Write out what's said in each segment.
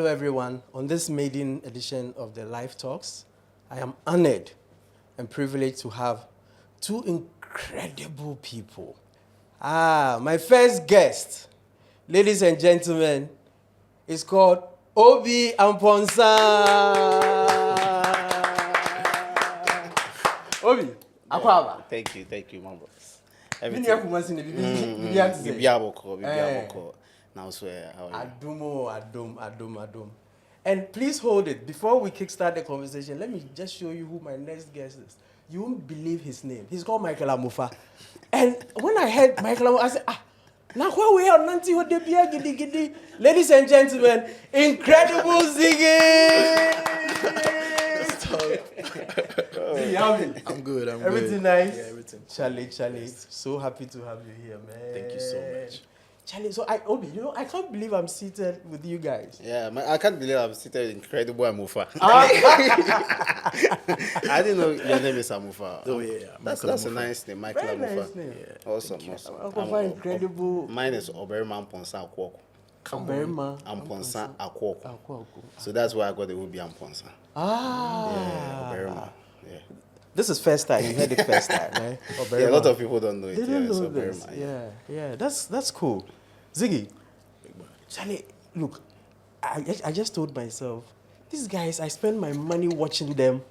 everyone. On this maiden edition of the Live Talks, I am honored and privileged to have two incredible people. My first guest, ladies and gentlemen, is called Obi Amponsah. Obi, Akwaba. Thank you, my boss. Now swear, how are you? Adum. And please hold it. Before we kickstart the conversation, let me just show you who my next guest is. You won't believe his name. He's called Michael Amufa. And when I heard Michael Amufa, I said, now where we are, Nanti Hodebia Gidi Gidi. Ladies and gentlemen, incredible Ziggy! Ziggy, how are you? I'm good. Everything nice? Yeah, everything. Charlie, so happy to have you here, man. Thank you so much. Charlie, so Obi, I can't believe I'm seated with you guys. Yeah, I can't believe I'm seated with incredible Amufa. I didn't know your name is Amufa. Oh yeah, That's a nice name, Michael Very Amufa. nice name. Yeah. Awesome. Amufa, incredible. Mine is Oberima Amponsa Akwoko. Oberima Amponsa Akwoko. Akwoko. So that's why I got the Obi Amponsa. Ah. Yeah, Oberima. Yeah. This is first time. You heard it first time, right? Yeah, a lot of people don't know it. They don't know so this. Oberima, Yeah. That's cool. Ziggy, Charlie, look, I just told myself, these guys, I spend my money watching them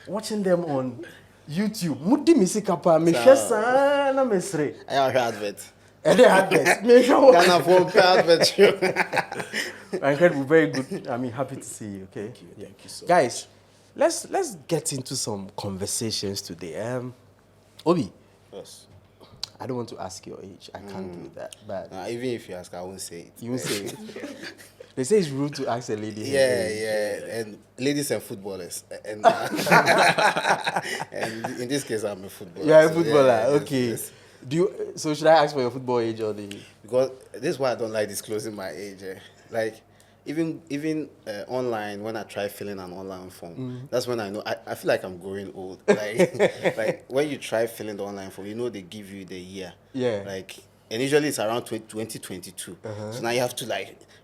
on YouTube. Mudi misikapa, me shesa na mesre. I have advert. And they had this. Me sure. Ghana for advert. I'm incredible, very good. I mean, happy to see you. Okay. Thank you so Guys, let's get into some conversations today. Obi, Yes. I don't want to ask your age. I can't do that. But Even if you ask, I won't say it. you won't say it. They say it's rude to ask a lady. her Yeah, age. and ladies and footballers, and in this case, I'm a footballer. You are a so, footballer. yeah, Okay. yes. So should I ask for your football age or the? Because this is why I don't like disclosing my age. Like, even online, when I try filling an online form, that's when I know I feel like I'm growing old. Like, like when you try filling the online form, they give you the year. Yeah. Like, and usually it's around 2022. So now you have to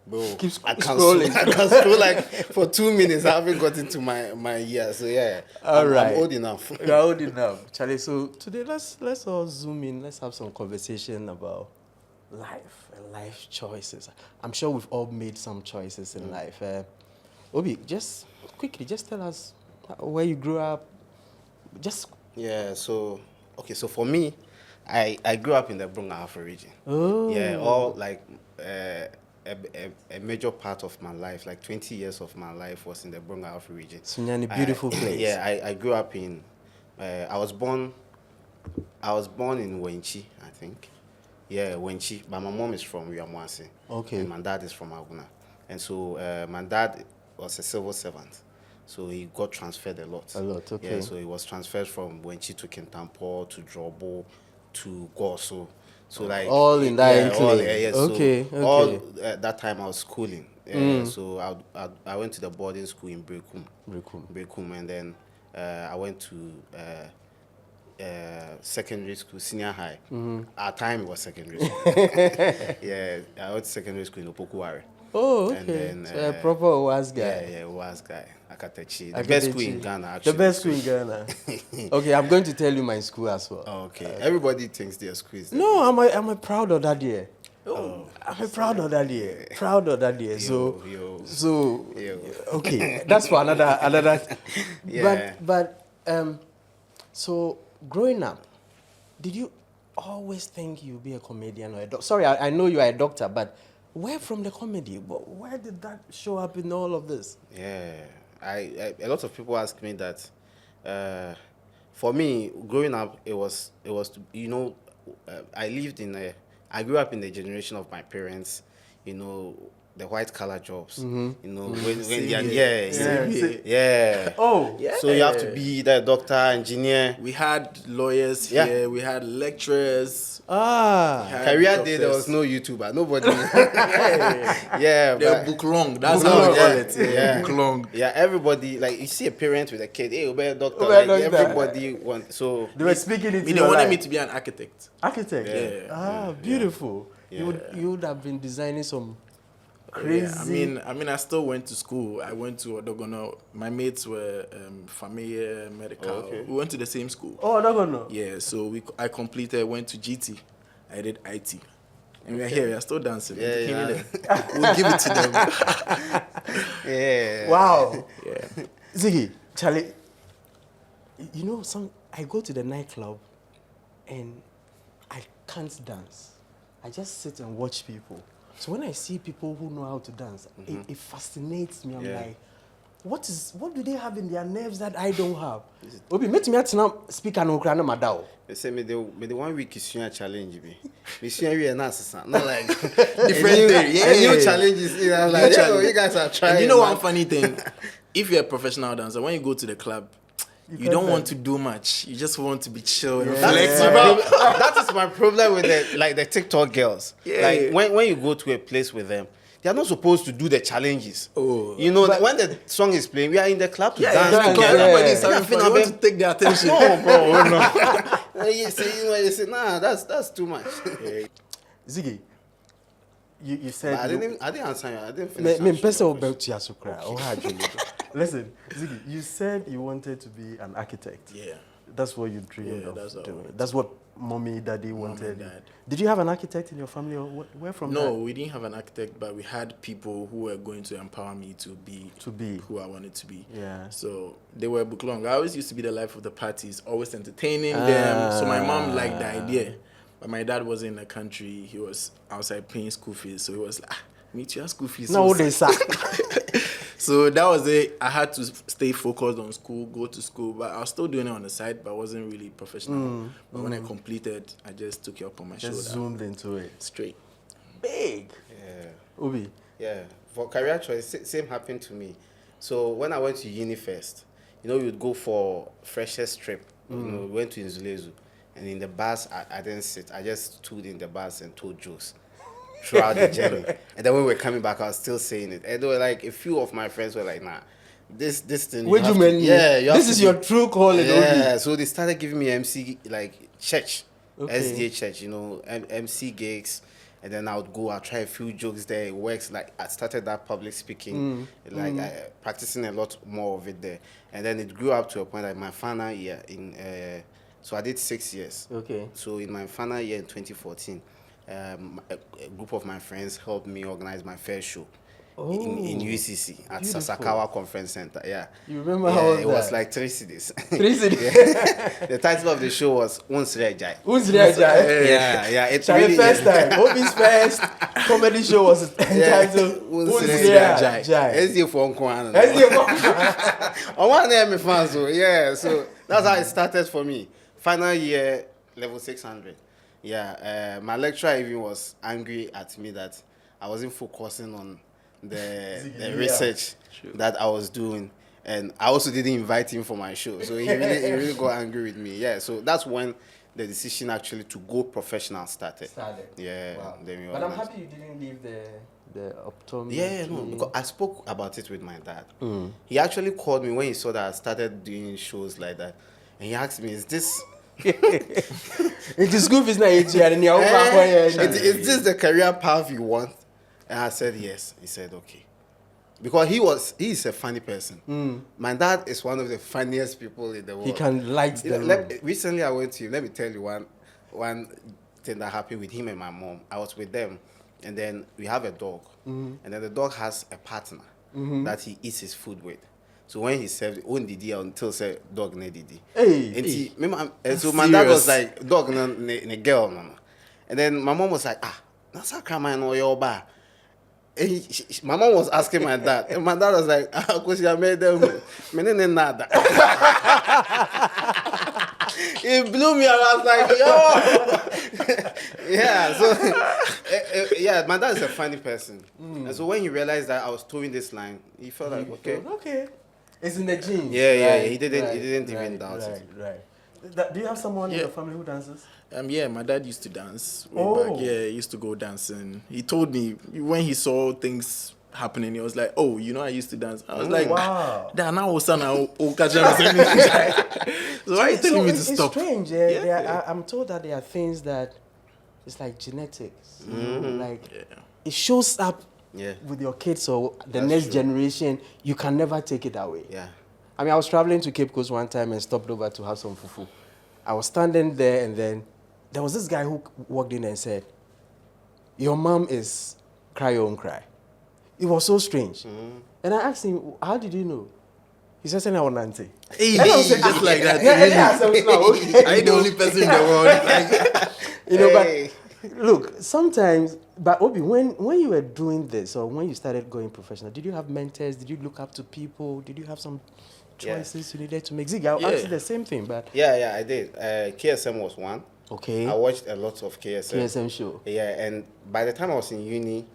bro, Keep I can't scrolling. I can't scroll like for 2 minutes. I haven't got into my year. So yeah, I'm right. old enough. You're old enough, Charlie. So today let's all zoom in. Let's have some conversation about life and life choices. I'm sure we've all made some choices in life. Obi, just quickly, just tell us where you grew up. Just Yeah, so for me, I grew up in the Brunga region. Oh. Yeah, all like a major part of my life, like 20 years of my life was in the Brunga region. Sunyani, beautiful place. Yeah, I grew up in I was born in Wenchi, I think. Yeah, Wenchi, but my mom is from Yamwase. Okay. And my dad is from Aguna. And so my dad was a civil servant. So he got transferred a lot. Okay. Yeah, so he was transferred from Wenchi to Kintampo to Drobo to Goso. So like all in that enclave. Okay. Okay. All that time I was schooling. So I went to the boarding school in Brekum, and then I went to secondary school, senior high. Our time was secondary school. Yeah, I went to secondary school in Opokuware. Oh, okay. And then, so a proper OAS guy. Yeah, OAS guy. Akatechi. The best school in Ghana, actually. The best school in Ghana. Okay, I'm going to tell you my school as well. Okay. Everybody thinks their school is the No, I'm a proud of that year. I'm a proud of that year. Proud of that year. So okay, that's for another. Yeah. But so growing up, did you always think you'd be a comedian or a doctor? Sorry, I know you are a doctor, but where from the comedy? Where did that show up in all of this? Yeah, a lot of people ask me that. For me, growing up, it was I grew up in the generation of my parents, the white collar jobs. When Oh, yeah. So you have to be either a doctor, engineer. We had lawyers here. We had lecturers. Career day, there was no YouTuber. Nobody. They're book long. That's how we call it. Yeah. Book long. Yeah, everybody, like, you see a parent with a kid, hey, be a doctor. Obe a Like, doctor. everybody wants, so. They were speaking into They your wanted life. me to be an architect. Architect. Yeah. Beautiful. Yeah. You would have been designing some Crazy. Yeah, I mean, I still went to school. I went to Odogono. My mates were Familia Medical. okay. We went to the same school. Oh, no, no. Yeah, so I completed, went to GT. I did IT. And we're here, we're still dancing. Yeah, Entertaining them. We'll give it to them. Yeah. Wow. Yeah. Ziggy, Charlie, you know, I go to the nightclub and I can't dance. I just sit and watch people. So when I see people who know how to dance, it fascinates me. I'm Yeah. like, what do they have in their nerves that I don't have? Obi, meet me at now speaker no grana madao. They say me the 1 week is a challenge me. Me share we not like Different thing. Yeah, Yeah. new challenges. You know, like, challenge. you guys are trying. And you know man. one funny thing? If you're a professional dancer, when you go to the club, you can't don't want dance. to do much. You just want to be chill and That is flexible. that is my problem with the TikTok girls. Yeah. Like when you go to a place with them, they are not supposed to do the challenges. Oh. You know, when the song is playing, we are in the club to Yeah, dance yeah, together. everybody's Yeah. having fun. You want to take their attention. No, bro, no. You say, nah, that's too much. Ziggy, you said But I you- didn't answer you. I didn't Me finish. answering mpesa your about to Yasukra. Oh, how do you know? Listen, Ziggy, you said you wanted to be an architect. Yeah. That's what you dreamed Yeah, of that's what I doing. wanted. That's what mommy, daddy wanted. dad. Did you have an architect in your family, or where from? No, that? we didn't have an architect, but we had people who were going to empower me to be who I wanted to be. Yeah. So they were book long. I always used to be the life of the parties, always entertaining them. So my mom liked the idea, but my dad was in the country. He was outside paying school fees, so he was like, "Meet your school fees." No, so they sad." suck. So that was it. I had to stay focused on school, go to school, but I was still doing it on the side, but I wasn't really professional. But when I completed, I just took it up on my Just shoulder. zoomed into it. Straight. Big. Yeah. Ubi. Yeah, for career choice, same happened to me. So when I went to uni first, you know, we would go for freshers trip. You know, we went to Nzulezu, and in the bus, I didn't sit. I just stood in the bus and told jokes throughout the journey. And then when we were coming back, I was still saying it. And they were like, a few of my friends were like, nah, this thing. What do you have to- mean? Yeah, you have This to is be- your true calling, Yeah, Obi. so they started giving me MC, like, church, Okay. SDA church, you know, MC gigs. And then I'll try a few jokes there. It works. Like, I started that public speaking, practicing a lot more of it there. And then it grew up to a point like my final year so I did 6 years. Okay. So in my final year in 2014, a group of my friends helped me organize my first show in UCC at Beautiful. Sasakawa Conference Center. Yeah. You remember Yeah, how was it was that? like 3 cities. 3 cities. The title of the show was Unsre Jai. Who's there, Jai? Yeah. It's Charlie, really first time. Obi's first comedy show was entitled Who's there, Jai? SDA for Nkwana. SDA. I want to name me fans, so yeah. So that's how it started for me. Final year, level 600. Yeah, my lecturer even was angry at me that I wasn't focusing on the research that I was doing. And I also didn't invite him for my show. So he really got angry with me. Yeah, so that's when the decision actually to go professional started. Yeah. Wow. Then we But I'm organized. happy you didn't leave the optometry. Yeah, no, because I spoke about it with my dad. He actually called me when he saw that I started doing shows like that. And he asked me, is this... It is good if it's not and you're is this the career path you want? And I said, yes. He said, okay. Because he is a funny person. My dad is one of the funniest people in the world. He can light You the know, room. recently I went to him. Let me tell you one thing that happened with him and my mom. I was with them, and then we have a dog, and then the dog has a partner that he eats his food with. So when he served, on didi until say dog ne didi. Hey. And he, remember, and so my dad was like, dog ne girl no. And then my mom was like, that's a crime I know your bar. And my mom was asking my dad, and my dad was like, because I made them, menene nada. It blew me out. I was like, yo. Yeah, so, yeah, my dad is a funny person. And so when he realized that I was towing this line, he felt like, Okay. It's in the genes. Yeah, he didn't even doubt it. Right. Do you have someone in your family who dances? Yeah, my dad used to dance way Oh. back. Yeah, he used to go dancing. He told me when he saw things happening, he was like, "Oh, you know, I used to dance." I was like, wow. "That now was son, so why are you telling me to it's stop?" strange. I'm told that there are things that it's like genetics. Like it shows up Yeah. with your kids or the That's next true. generation, you can never take it away. Yeah. I mean, I was traveling to Cape Coast one time and stopped over to have some fufu. I was standing there, and then there was this guy who walked in and said, "Your mom is cry your own cry." It was so strange. And I asked him, "How did you know?" He said, "I want auntie." Hey, And I was like, just like that. Yeah, yeah, so it's not okay. I ain't the only person in the world. Like, You know, Hey. but look, sometimes, but Obi, when you were doing this or when you started going professional, did you have mentors? Did you look up to people? Did you have some Yeah. choices you needed to make? Ziggy, I'll Yeah. ask you the same thing, but Yeah, I did. KSM was one. okay. I watched a lot of KSM. KSM show. Yeah, and by the time I was in uni,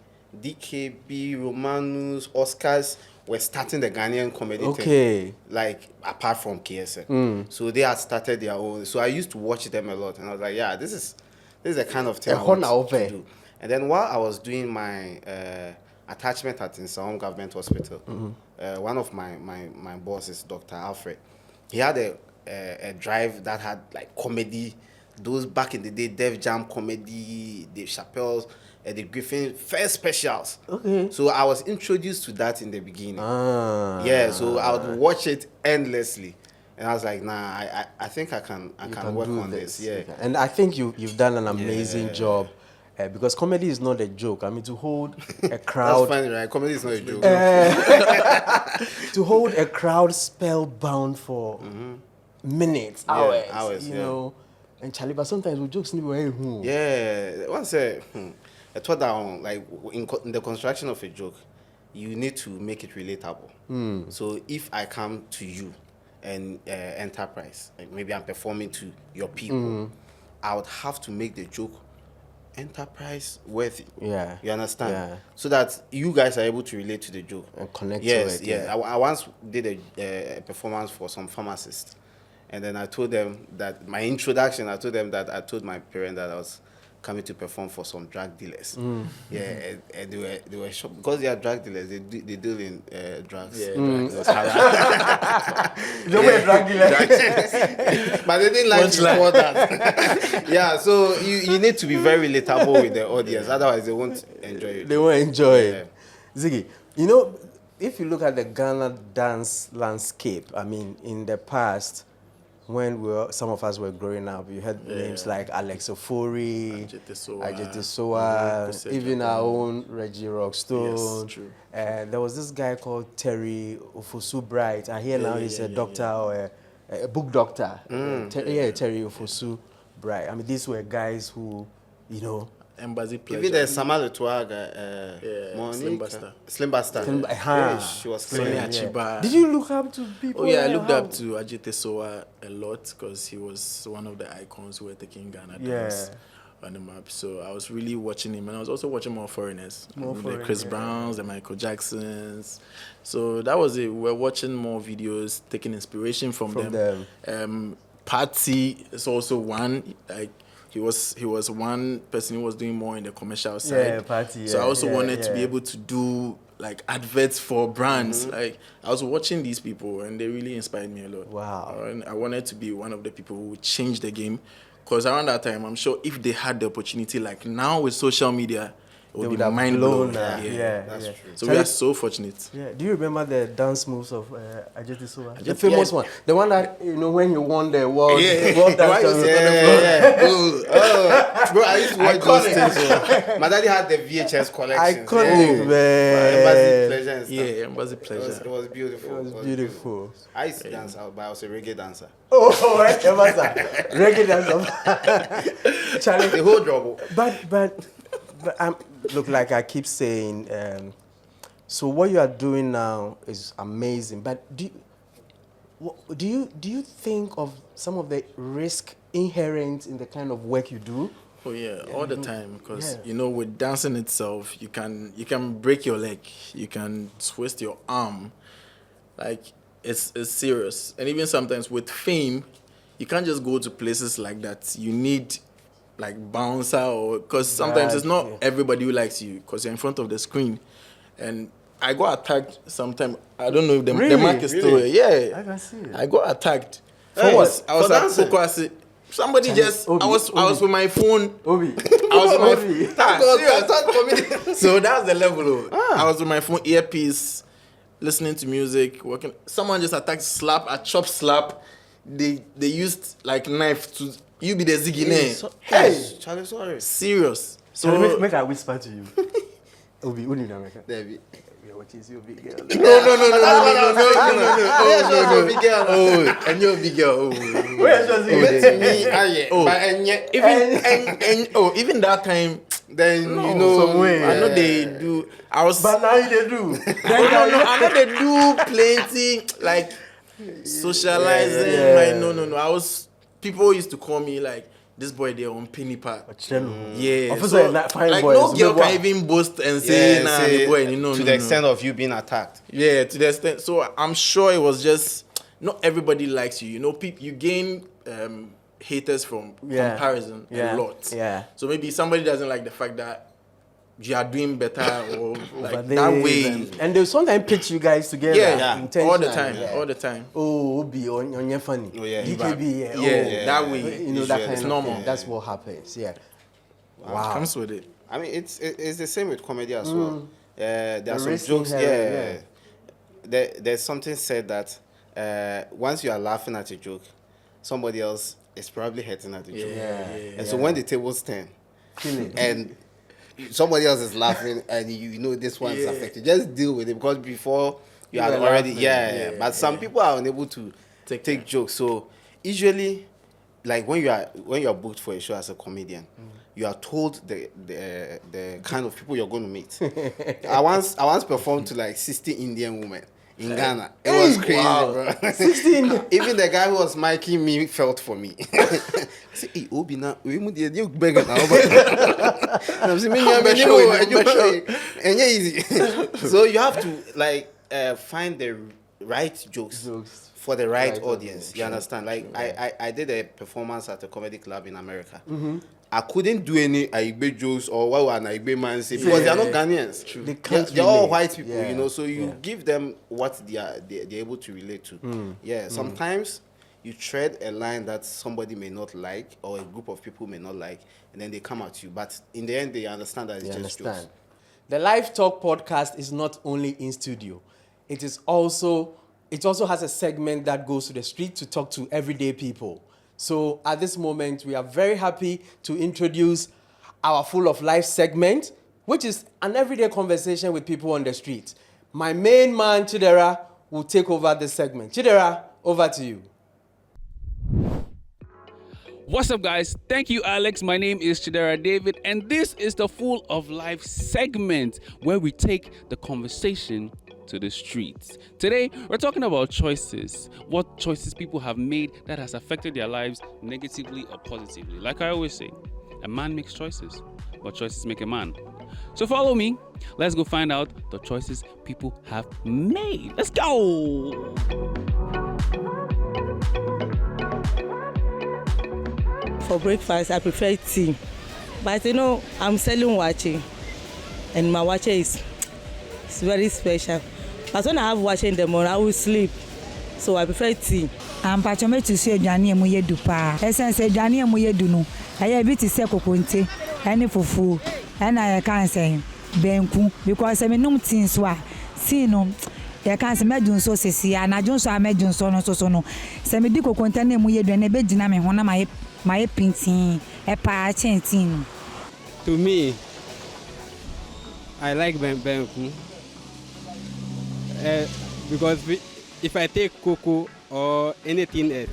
DKB, Romanus, Oscars were starting the Ghanaian comedy Okay. thing. Like, apart from KSM. So they had started their own. So I used to watch them a lot. And I was like, yeah, this is the kind of thing I want to do. And then while I was doing my attachment at Insaom Government Hospital, one of my bosses, Dr. Alfred, he had a drive that had like comedy, those back in the day, Def Jam comedy, Dave Chappelle's, the Griffin first specials. Okay. So I was introduced to that in the beginning. Ah. Yeah, so I would watch it endlessly. And I was like, nah, I think I can work do on this. Yeah. Okay. And I think you've done an amazing job because comedy is not a joke. I mean, to hold a That's crowd, funny, right? Comedy is not a joke. to hold a crowd spellbound for minutes, hours, hours, you yeah. know. And Charlie, but sometimes we jokes anyway. Yeah, once I thought that like in the construction of a joke, you need to make it relatable. So if I come to you and enterprise, like maybe I'm performing to your people, I would have to make the joke enterprise worthy. Yeah. You understand? Yeah. So that you guys are able to relate to the joke And connect to yes, it, Yes, yeah. I once did a performance for some pharmacists, and then I told them that my introduction. I told them that I told my parents that I was coming to perform for some drug dealers. Yeah, and they were shocked because they are drug dealers. They deal in drugs. Yeah, It was hard. You were a drug dealer. But they didn't like to report that. Yeah, so you need to be very relatable with the audience, otherwise they won't enjoy it. They won't enjoy Yeah. it. Ziggy, you know, if you look at the Ghana dance landscape, I mean, in the past, when some of us were growing up, you had names like Alex Ofori, Ajete Soa, even our own Reggie Rockstone. Yes, true. And there was this guy called Terry Ofosu Bright. I hear now he's a doctor or a book doctor. Terry Ofosu Bright. I mean, these were guys who, you know, Embassy Pleasure. Even the Samuel Tuaga, Slim Buster. Slim Buster. Yeah, she was Sonny clean. Achiba. Did you look up to people? Oh yeah, I looked How? up to Ajete Soa a lot because he was one of the icons who were taking Ghana dance on the map. So I was really watching him, and I was also watching more foreigners, the Chris Browns, the Michael Jacksons. So that was it. We're watching more videos, taking inspiration from them. Patty is also one. Like he was one person who was doing more in the commercial side. Yeah, Patty. So I also wanted to be yeah. able to do like adverts for brands. Like I was watching these people and they really inspired me a lot. Wow. And I wanted to be one of the people who would change the game. Because around that time, I'm sure if they had the opportunity, like now with social media, it would be mind blown. That's true. So we are so fortunate. Yeah. Do you remember the dance moves of Ajete Soa? The Ajete- famous yeah. one. The one that, you know, when you won the world, Yeah. world Why dance you champion- Oh, bro, I used to watch those things. So. My daddy had the VHS collection. Iconic, man. Embassy Pleasure and stuff. Yeah, Embassy It Pleasure. was beautiful. It was beautiful. I used to dance out, but I was a reggae dancer. Oh, reggae dance. Charlie, The whole trouble. But look, like I keep saying, so what you are doing now is amazing. But do you think of some of the risk inherent in the kind of work you do? Oh yeah, all the time. Because Yeah. you know, with dancing itself, you can break your leg, you can twist your arm. Like it's serious. And even sometimes with fame, you can't just go to places like that. You need like bouncer or because sometimes it's not everybody who likes you because you're in front of the screen. And I got attacked sometime. I don't know if the mark is still here. Yeah, I can see it. I got attacked. Hey, I was for at dancing? Pokwasi. Somebody just Obi, I was with my phone. Obi, I was on my Holy. phone. So that's the level. I was on my phone, earpiece, listening to music, working. Someone just attacked, a chop slap. They used like knife to. You be the ziggy Hey, Charlie, sorry. Serious. So So make I whisper to you. Obi, who need America? David. What is your big girl? no. Oh, And you're a big girl. Oh. Where is your Oh. But Even that time, then you know, some way. I know they do. I was. But now they do. I know they do plenty like socializing. Yeah. Like no. People used to call me like this boy there on Penny Park. Yeah, Officer, so, like, fine like boys, no girl boy. can even boast and say, nah, the boy, no, to no, the no. extent of you being attacked. Yeah, to the extent. So I'm sure it was just not everybody likes you. You know, you gain haters from comparison a lot. Yeah. So maybe somebody doesn't like the fact that you are doing better or like But that they- way. And they sometimes pitch you guys together. Yeah, intentionally. all the time, Yeah. all the time. Oh, Obi, on your funny. Oh, yeah. DKB, yeah. Yeah, that way. You know, that Usually kind it's of normal. thing. That's what happens. Yeah. Wow. Comes with it. I mean, it's the same with comedy as well. There are some wrestling jokes. hair, There's something said that once you are laughing at a joke, somebody else is probably hurting at the joke. And so when the tables turn, Feeling. and somebody else is laughing, and you know this one is affected, just deal with it, because before you had were already laughing. But some people are unable to take jokes. So usually, like when you are booked for a show as a comedian, you are told the kind of people you're going to meet. I once performed to like 60 Indian women in Ghana. It was crazy, bro. 16. Even the guy who was miking me felt for me. I said, "Hey, Obi, now we mu dey you beg now." And I'm saying, "Me and yeah, easy." So you have to like find the right jokes for the right audience. You understand? Like I did a performance at a comedy club in America. I couldn't do any Aigbe jokes or what would an Aigbe man say, because they are not Ghanaians. True. They're all relate. white people, Yeah. you know. So you give them what they're able to relate to. Yeah. Sometimes you tread a line that somebody may not like or a group of people may not like, and then they come at you. But in the end, they understand that it's just jokes. The Live Talk podcast is not only in studio. It also has a segment that goes to the street to talk to everyday people. So at this moment, we are very happy to introduce our Full of Life segment, which is an everyday conversation with people on the street. My main man, Chidera, will take over this segment. Chidera, over to you. What's up, guys? Thank you, Alex. My name is Chidera David, and this is the Full of Life segment where we take the conversation to the streets. Today, we're talking about choices. What choices people have made that has affected their lives negatively or positively. Like I always say, a man makes choices, but choices make a man. So follow me. Let's go find out the choices people have made. Let's go! For breakfast, I prefer tea. But you know, I'm selling wache. And my wache is very special. But when I have wache in the morning, I will sleep. So I prefer tea. Ampacho me to say aduane emu yedu pa. Essence aduane emu yedu no. Aye bi ti se kokonte, ene fufu, na ye kan say benku because me num tin so a see no ye kan say medun so sesi anadun so amedun so no so no. Se me di kokonte na emu yedu na be gina me ho na my pintin e pa chentin. To me, I like benku. Because if I take cocoa or anything else,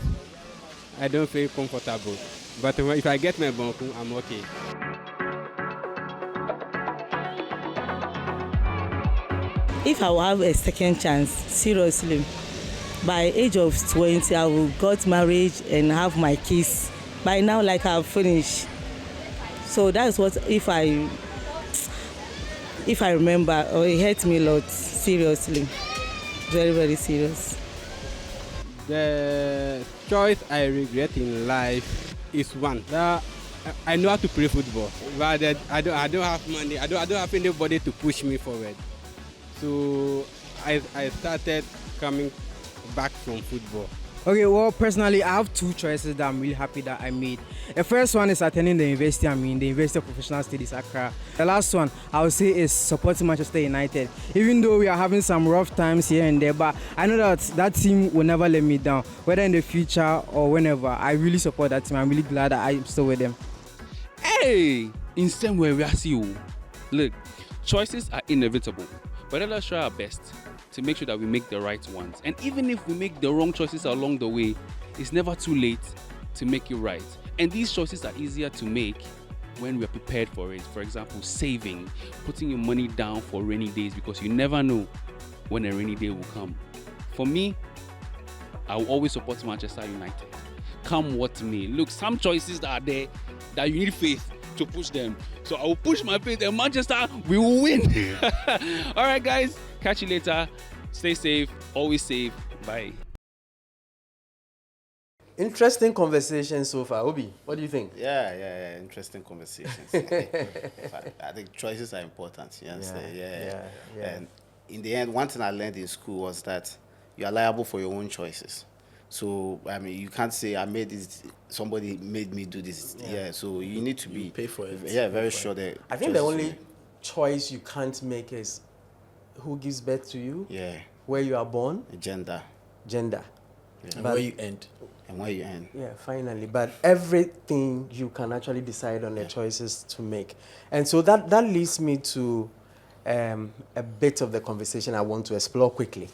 I don't feel comfortable. But if I get my benku, I'm okay. If I will have a second chance, seriously, by age of 20, I will got married and have my kids. By now, like I've finished. So that's what if I remember, or it hurt me a lot, seriously, very, very serious. The choice I regret in life is one. I know how to play football, but I don't have money. I don't have anybody to push me forward. So I started coming back from football. Okay, well, personally, I have two choices that I'm really happy that I made. The first one is attending the university, the University of Professional Studies, Accra. The last one, I would say, is supporting Manchester United. Even though we are having some rough times here and there, but I know that team will never let me down, whether in the future or whenever. I really support that team. I'm really glad that I'm still with them. Hey, in some way we are see you. Look, choices are inevitable, but let us try our best to make sure that we make the right ones. And even if we make the wrong choices along the way, it's never too late to make it right. And these choices are easier to make when we are prepared for it. For example, saving, putting your money down for rainy days, because you never know when a rainy day will come. For me, I will always support Manchester United. Come what may. Look, some choices that are there that you need faith to push them. So I will push my faith and Manchester, we will win. All right, guys. Catch you later. Stay safe. Always safe. Bye. Interesting conversation so far. Obi, what do you think? Yeah. Interesting conversations. I think choices are important. You understand? Yeah. And in the end, one thing I learned in school was that you are liable for your own choices. So, I mean, you can't say, I made this, somebody made me do this. Yeah, so you need to be... pay for it. Yeah, very sure that... I think the only choice you can't make is who gives birth to you, where you are born, gender, and where you end. And where you end. Yeah, finally. But everything you can actually decide on the choices to make. And so that leads me to a bit of the conversation I want to explore quickly.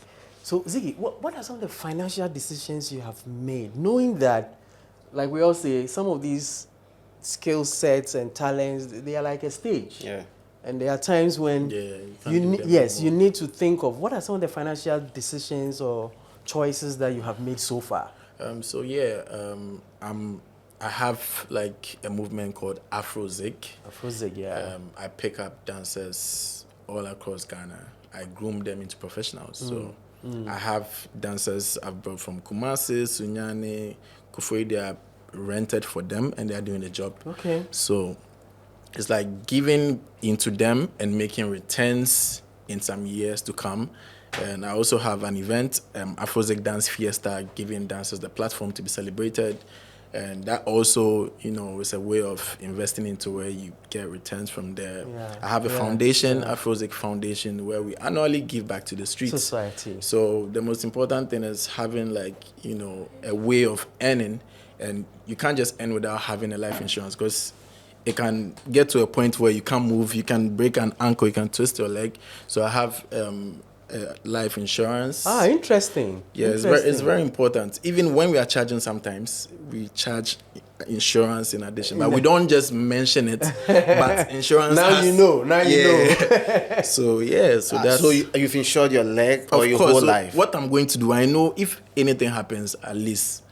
So, Ziggy, what are some of the financial decisions you have made, knowing that, like we all say, some of these skill sets and talents, they are like a stage. Yeah. And there are times when you need to think of what are some of the financial decisions or choices that you have made so far. I have like a movement called Afrozig. Afrozig, yeah. I pick up dancers all across Ghana. I groom them into professionals. So I have dancers I've brought from Kumasi, Sunyani, Kufui. They are rented for them and they are doing the job. Okay. So it's like giving into them and making returns in some years to come. And I also have an event, Afrozic Dance Fiesta, giving dancers the platform to be celebrated. And that also, is a way of investing into where you get returns from there. Yeah. I have a foundation, Afrozic Foundation, where we annually give back to the streets. Society. So the most important thing is having a way of earning. And you can't just earn without having a life insurance, because it can get to a point where you can't move, you can break an ankle, you can twist your leg. So I have life insurance. Interesting. Yeah, it's very important. Even when we are charging, sometimes we charge insurance in addition, but we don't just mention it. But insurance. Now you know. So that's. So you've insured your leg or your whole life. What I'm going to do, I know if anything happens, at least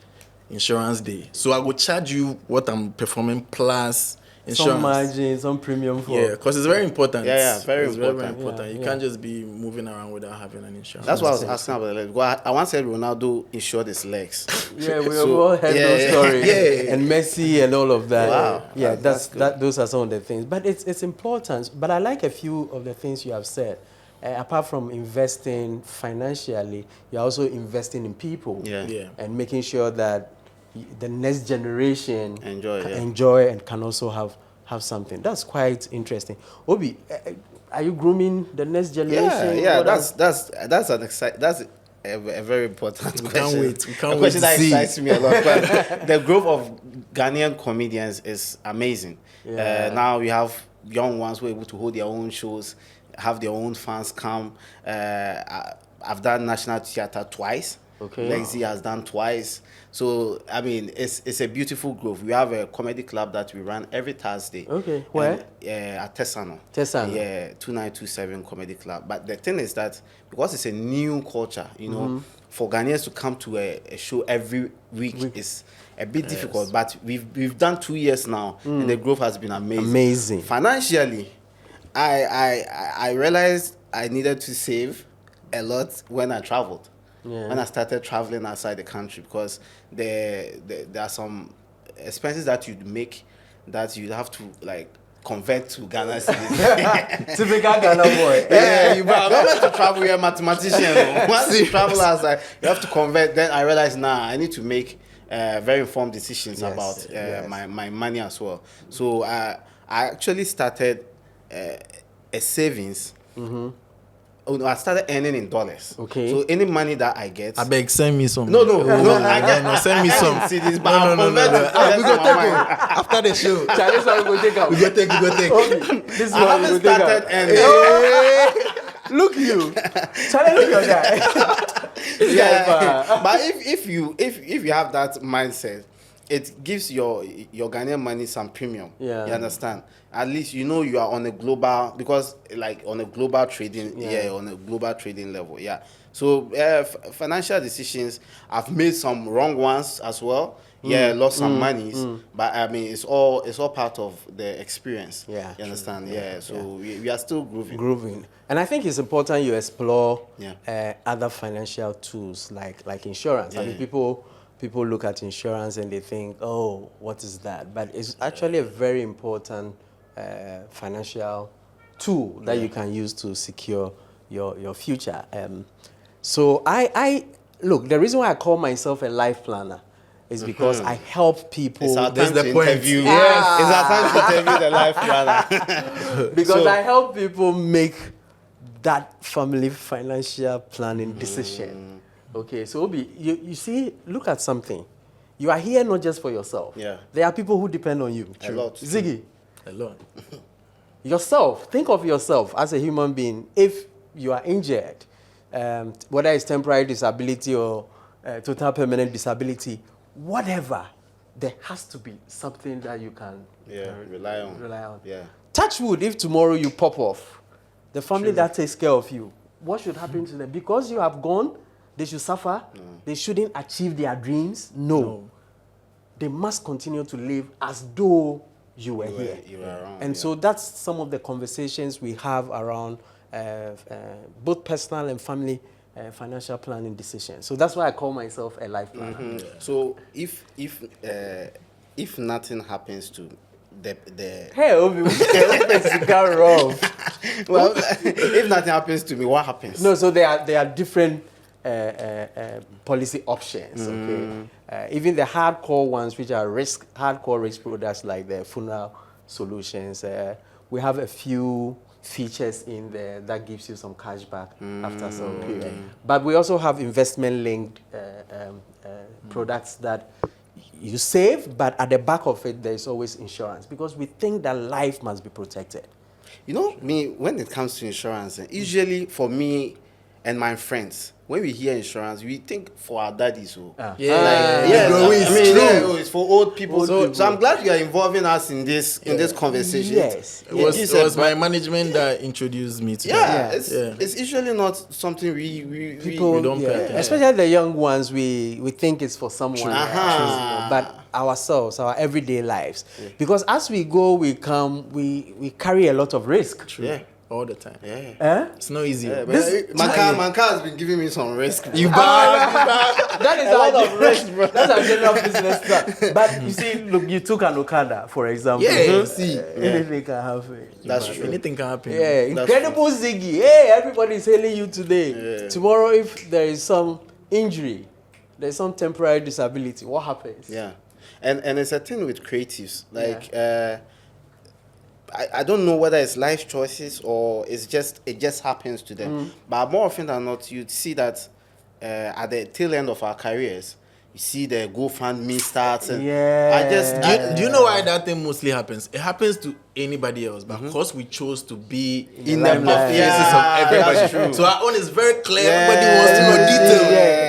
insurance day. So I will charge you what I'm performing plus insurance. Some margin, some premium for. Yeah, because it's very important. Yeah, very important. Very important. You can't just be moving around without having an insurance. That's what I was asking about the legs. Well, I once said Ronaldo insured his legs. Yeah, we all heard those stories. And Messi and all of that. Wow. Yeah, those are some of the things. But it's important. But I like a few of the things you have said. Apart from investing financially, you're also investing in people. And making sure that the next generation enjoy and can also have something. That's quite interesting. Obi, are you grooming the next generation? Yeah. That's a very important question. Can't wait. We can't a wait question to that see. excites me a lot. But the growth of Ghanaian comedians is amazing. Now we have young ones who are able to hold their own shows, have their own fans come. I've done National Theatre twice. Okay. Lexi has done twice. So, I mean, it's a beautiful growth. We have a comedy club that we run every Thursday. Okay. Where? At Tessano. Yeah, 2927 Comedy Club. But the thing is that because it's a new culture, for Ghanaians to come to a show every week is a bit difficult. But we've done 2 years now, and the growth has been amazing. Financially, I realized I needed to save a lot when I traveled. When I started traveling outside the country, because there are some expenses that you'd make that you'd have to convert to Ghana cedis. Typical Ghana boy. Yeah, but I'm not meant to travel. You're a mathematician. No? Once you travel as like you have to convert. Then I realized, I need to make very informed decisions about my money as well. So I actually started a savings. Oh, no, I started earning in dollars. Okay. So any money that I get, I beg, send me some. no, I get no, send me some. cedis, but No, I'll no, no, convert no. to Ah, we go dollars in my take mind. after the show. Charlie, so we go take out. We go take. Okay, this I one we haven't go take started out. earning. Look you, Charlie, look your guy. Yeah, but if you have that mindset, it gives your Ghanaian money some premium. Yeah. You understand? At least you know you are on a global, because like on a global trading, on a global trading level. Yeah. So financial decisions, I've made some wrong ones as well. Lost some monies, but I mean it's all part of the experience. Yeah, You understand? Yeah. So we are still grooving. And I think it's important you explore Yeah. other financial tools like insurance. I mean, people look at insurance and they think, oh, what is that? But it's actually a very important financial tool that you can use to secure your future. So I look, the reason why I call myself a life planner is because I help people. It's our That's time the to point. interview. Yes. It's our time to interview the life planner. Because So- I help people make that family financial planning decision. Okay, so Obi, you see, look at something. You are here not just for yourself. Yeah. There are people who depend on you. A lot. Ziggy, A lot. yourself, think of yourself as a human being. If you are injured, whether it's temporary disability or total permanent disability, whatever, there has to be something that you can rely on. Yeah. Touch wood, if tomorrow you pop off, the family that takes care of you, what should happen to them? Because you have gone, they should suffer? They shouldn't achieve their dreams? No. They must continue to live as though you were here. You were around, And yeah. so that's some of the conversations we have around both personal and family financial planning decisions. So that's why I call myself a life planner. So if nothing happens to the Hey, Obi, we can cigar rough. well, if nothing happens to me, what happens? No, so there are different policy options. Okay, even the hardcore ones, which are hardcore risk products like the funeral solutions. We have a few features in there that gives you some cash back after some period. But we also have investment-linked products that you save, but at the back of it, there's always insurance because we think that life must be protected. You know, me, when it comes to insurance, usually for me and my friends, when we hear insurance, we think for our daddies. So. It's for old people. So I'm glad you are involving us in this conversation. Yes. It was my management that introduced me to that. It's usually not something we don't pay attention. Especially the young ones, we think it's for someone else, but ourselves, our everyday lives. Because as we go, we come, we carry a lot of risk. Yeah. All the time. It's not easy. My car has been giving me some risk. You bad. That is a lot of risk, bro. That's our general business plan. But you see, look, you took an Okada, for example. See. Anything can happen. That's true. Anything can happen. Yeah, incredible Ziggy. Hey, everybody is hailing you today. Tomorrow, if there is some injury, there's some temporary disability, what happens? Yeah. And it's a thing with creatives. Like, I don't know whether it's life choices or it just happens to them. But more often than not, you'd see that at the tail end of our careers, you see the GoFundMe starts. And Yeah. Do you know why that thing mostly happens? It happens to anybody else, but because we chose to be in the faces of everybody. That's true. So our own is very clear. Everybody wants to know detail. Yeah.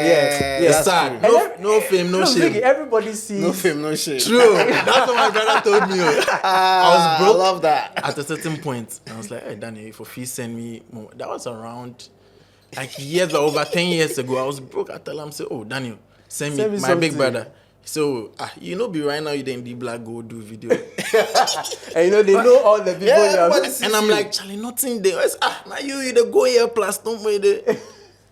It's sad. No fame, no shame. Ziggy, everybody sees. no fame, no shame. True. That's what my brother told me. I was broke. I love that. At a certain point, I was like, hey, Danny, if Ofi send me more. That was around like years, over 10 years ago. I was broke. I tell him, say, oh, Daniel, send me my something. big brother. So, you know, be right now, you didn't do black go do video. And you know, they know all the people. And I'm like, Charlie, nothing there. Now you the go here plus don't wait there.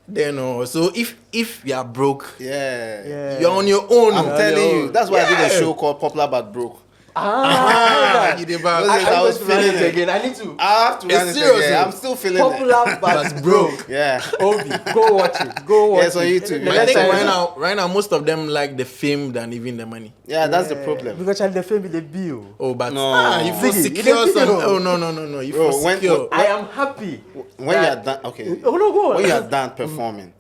Then no. So if you are broke, Yeah. you're on your own. I'm telling you. That's why I did a show called Popular But Broke. You did bad. I was going to run feeling it it. again. I need to. I have to run it seriously again. I'm still feeling Popular but broke. Yeah. Obi, go watch it. Go watch Yes, on it. YouTube. The I next think time- right now, most of them like the fame than even the money. Yeah, that's the problem. Because Charlie, the film with the bill. Oh, but No. you feel Ziggy, secure. you don't Some, feel- oh no. You Bro, feel when- secure. I am happy. When you are done, okay. Oh no, go on. When you are done performing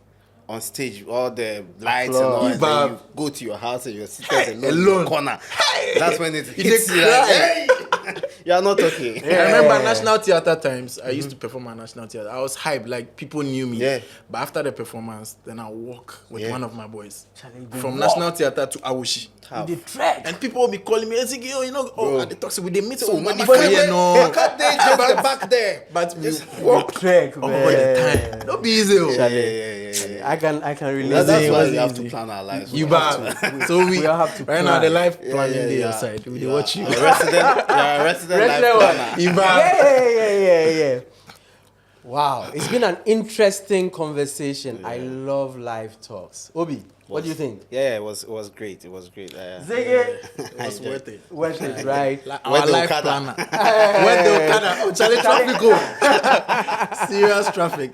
on stage, all the lights and all, and Applause. then you go to your house and you're seated alone in Alone. the corner. That's when it You hits dey you cry. like, hey! You are not okay. I remember National Theatre times. I used to perform at National Theatre. I was hyped, like people knew me. Yeah. But after the performance, then I walk with Yeah. one of my boys Charlie, you from walk. National Theatre to Awoshi. The track. And people will be calling me, Ezigi, oh, you know, oh, at the talk, so we they meet so many but for wait, here, no. wait, just the back there. But we Walk track, all man. the time. Don't be easy. Oh. Yeah. I can relate. That's why was we have easy. to plan our lives. You We have bad. So we all have to right now plan. the life to- planning day yeah. aside. We dey You watch you. are a resident life Resident planner. You bad. Yeah. Wow, it's been an interesting conversation. I love live talks. Obi, what do you think? Yeah, it was great. It was great. Ziggy, It was worth it. worth it, right? Like Where our the life Okada? planner. Where the Okada? Oh, Charlie traffic go. Serious traffic.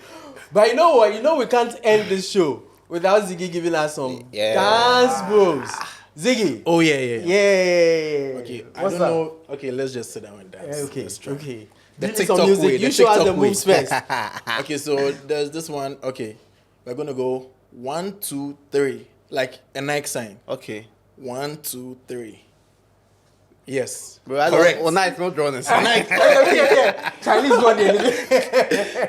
But you know what? You know we can't end this show without Ziggy giving us some Yeah. dance moves. Ziggy. Oh yeah. Yeah. Okay, I What's don't up? know. Okay, let's just sit down and dance. Yeah, okay. Let's try. Okay. The Give me some TikTok music. way. You the show us the TikTok way. moves first. Okay, so there's this one. Okay, we're gonna go 1, 2, 3, like a Nike sign. Okay. 1, 2, 3. Yes. Bro, Correct. Well, night, no drawing. yeah. Chinese one.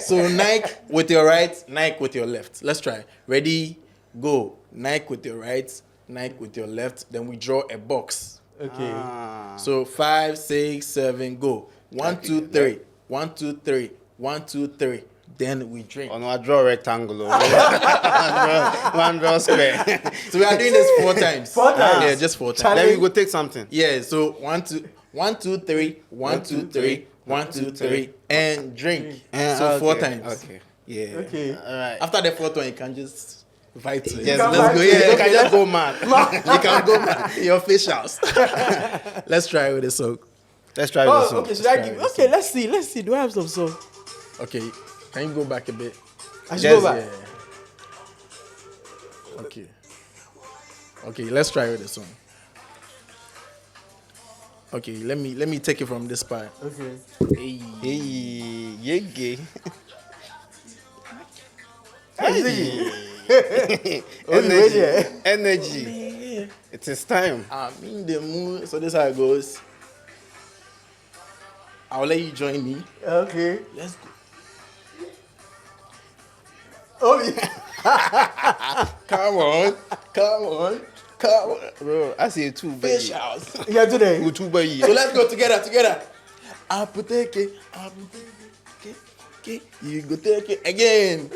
So Nike with your right, Nike with your left. Let's try. Ready, go. Nike with your right, Nike with your left. Then we draw a box. Okay. So 5, 6, 7, go. 1, 2, 3. 1, 2, 3. 1, 2, 3. Then we drink. Oh no, I draw a rectangle. One draw square. So we are doing this 4 times. 4 times? Yeah, just 4 times. Then we go take something. Yeah, so 1, 2, 1, 2, 3. 1, 2, 3. 1, 2, 3. And drink. So 4 times. Okay. Yeah. Okay. All right. After the 4th one, you can just fight to it. Yes, can let's fight go. to Yeah, it. you can just go mad. You can go back. Your officials. Let's try with the song. Let's try this Oh, one. okay. Should I give? Okay, let's see. Do I have some song? Okay, can you go back a bit? I should Yes, go back. Yeah. Okay. Okay, let's try with the song. Okay, let me take it from this part. Okay. Hey. Hey, yeah, gay. Energy. Energy. It is time. I'm in the mood. So this is how it goes. I'll let you join me. Okay. Let's go. Oh yeah. Come on. Bro, I see two Fish baby. house. Yeah, today. Two baby. So let's go together. I put take it. You go take it again.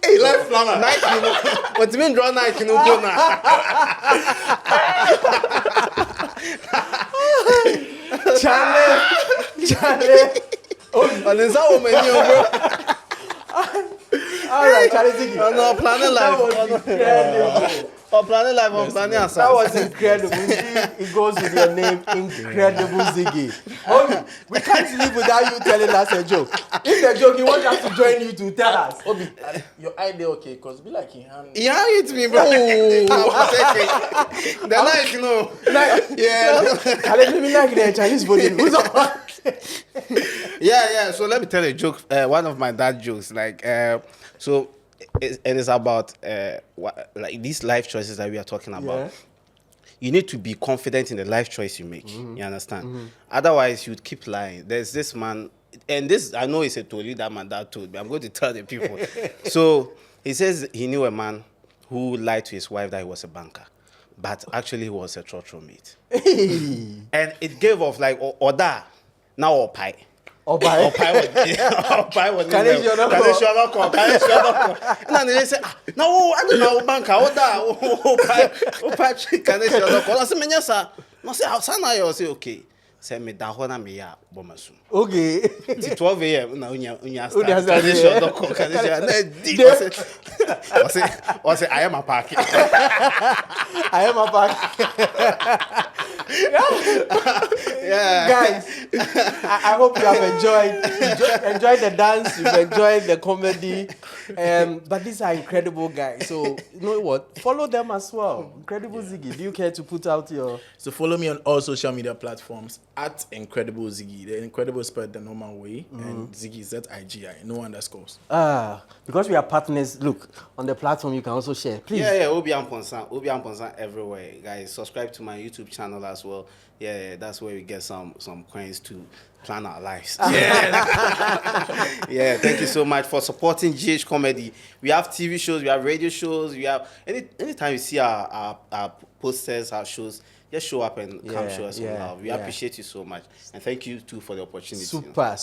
Hey, life planner. Nike, you know. What do you mean draw Nike? You know, go now. Charlie. And is that what many bro? All right, Charlie Ziggy. Oh no, planning That life. was incredible. Oh, planning life. I'm planning That aside. was incredible. It goes with your name, Incredible Ziggy. Obi, we can't live without you telling us a joke. If the joke, you want us to join you to tell us. Obi, your idea okay? Cause be like in hand. He hit me, bro. The Nike, you know. Yeah. Charlie, let me like the Chinese body. Who's on? Yeah. So let me tell you a joke. One of my dad jokes. Like, so it is about like these life choices that we are talking about. Yeah. You need to be confident in the life choice you make. You understand? Otherwise, you'd keep lying. There's this man, and this I know it's a story that my dad told me. I'm going to tell the people. So he says he knew a man who lied to his wife that he was a banker, but actually he was a church mate. And it gave off like Oda, now or pie. Obai. Ọ̀pá wọ̀ ní Kàlẹ́ ṣe ọ̀nà kọ̀. kàlẹ́ ṣe ọ̀nà kọ̀. Ẹ̀nà ni they say, na wo adi na wo banka o da o pa chi kàlẹ́ ṣe ọ̀nà kọ̀. Ọ̀sẹ̀ mi nyẹ sa, na ọ̀sẹ̀ asa na yẹ ọ̀sẹ̀ okay. Sẹ mi da hɔ na mi yà bọ̀ ma sùn. Okay. Ti 12 a.m. na onya start. Onya start, Kàlẹ́ ṣe ọ̀nà kọ̀ kàlẹ́ ṣe ọ̀nà di ọ̀sẹ̀ ayé ma paaki. I am a back. Yeah. Guys, I hope you have enjoyed the dance, you've enjoyed the comedy. But these are incredible guys. So, you know what? Follow them as well. Incredible Ziggy. Do you care to put out your... So follow me on all social media platforms at Incredible Ziggy. The Incredible spelled the normal way, and Ziggy is ZIGI, no underscores. Because we are partners, look, on the platform you can also share. Please. Yeah, Obi Amponsan everywhere, guys. Subscribe to my YouTube channel as well. Yeah, that's where we get some coins to plan our lives. Yeah. Yeah, thank you so much for supporting GH Comedy. We have TV shows, we have radio shows, we have anytime you see our posters, our shows, just show up and come show us some love. We appreciate you so much. And thank you too for the opportunity. Super.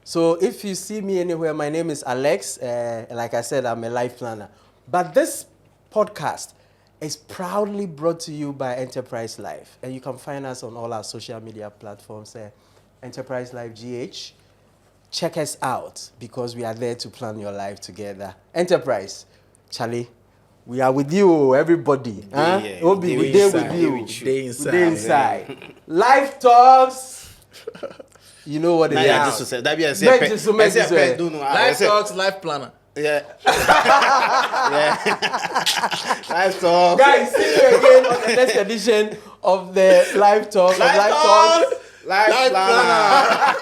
So if you see me anywhere, my name is Alex. Like I said, I'm a life planner. But this podcast is proudly brought to you by Enterprise Life. And you can find us on all our social media platforms. Enterprise Life GH. Check us out because we are there to plan your life together. Enterprise, Charlie, we are with you, everybody. Obi, we there with you. Day inside. Life Talks. You know what it is. Just to say, that be Life Talks, Life Planner. Yeah. Life Talk. Guys, see you again on the next edition of the Life Talk. Life Talk. Life Planner.